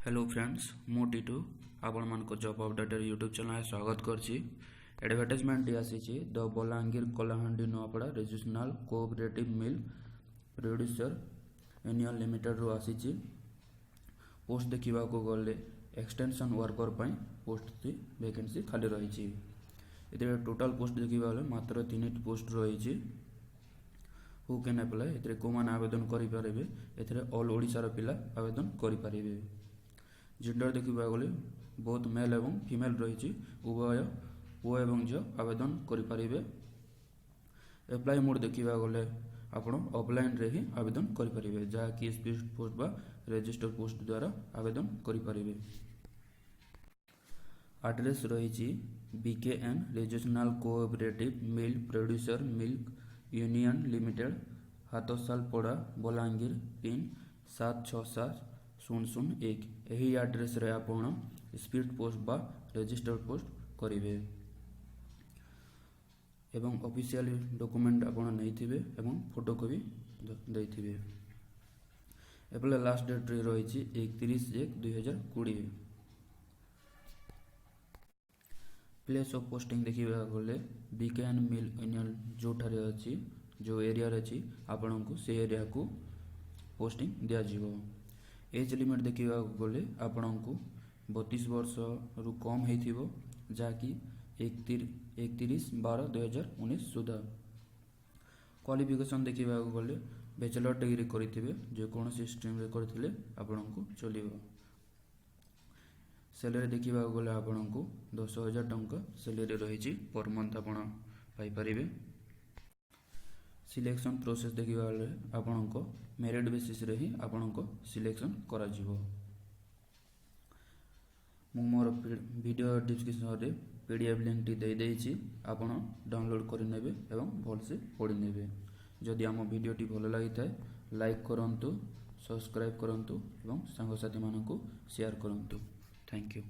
Hello friends मु टीटू आपण मान जॉब अपडेट यूट्यूब चैनल स्वागत करछि। एडवर्टाइजमेंट आसी the Balangir Kalahandi Nuapada regional cooperative mill producer annual limited रो आसी। पोस्ट देखा गले एक्सटेंशन वर्कर पोस्ट वैकेंसी खाली रही। टोटाल पोस्ट देखा गले मात्र 3 पोस्ट रही। हु कैन अप्लाई ए को मैंने आवेदन करेंगे ए ऑल ओडिशार पिला आवेदन करेंगे। जेंडर देखा गले बहुत मेल एवं फीमेल रही। उभय पुओ एवं झील आवेदन करेंगे। एप्लाई मोड देखा गले आपण ऑफलाइन रे ही आवेदन करेंगे जहाँकि स्पीड पोस्ट बा रजिस्टर पोस्ट द्वारा आवेदन करेंगे। एड्रेस रही BKN regional cooperative mill producer milk union limited Hathsalpada Balangir pin 767001। यही एड्रेस रे आपण स्पीड पोस्ट बा रजिस्टर पोस्ट करेंगे एवं ऑफिशियल डॉक्यूमेंट आपण नहीं एवं फोटोकॉपी देथिबे। एप्लाई लास्ट डेट रही 31/1/2020। प्लेस ऑफ पोस्टिंग देखा गले बीकेएन मिल यूनियन जो ठारे अच्छी जो एरिया अच्छी आपण को से एरिया को पोस्टिंग दिज्व। एज लिमिट देखा गले आपण को 32 वर्ष रु कम हो जहाँकि 31/12/2019 सुधा। क्वालिफिकेशन देखा गले बैचलर डिग्री करेंगे जेकोसी स्ट्रीम करते आपण को चलो। सैलरी देखा गले आपण को 10,000 टंका सैलरी रही पर मंथ आपरे। सिलेक्शन प्रोसेस देखा गले आपण को मेरिट बेसिस रे ही आपण को सिलेक्शन करा जिवो। मोर वीडियो डिस्क्रिप्शन रे पीडीएफ लिंक टी दे देछि आपण डाउनलोड करि नेबे एवं भल से पढ़ी नेबे। जदि आम वीडियो टी भल लगी थाए लाइक करंतु, सब्सक्राइब करंतु एवं सांग साथी मानकु शेयर करंतु। Thank you.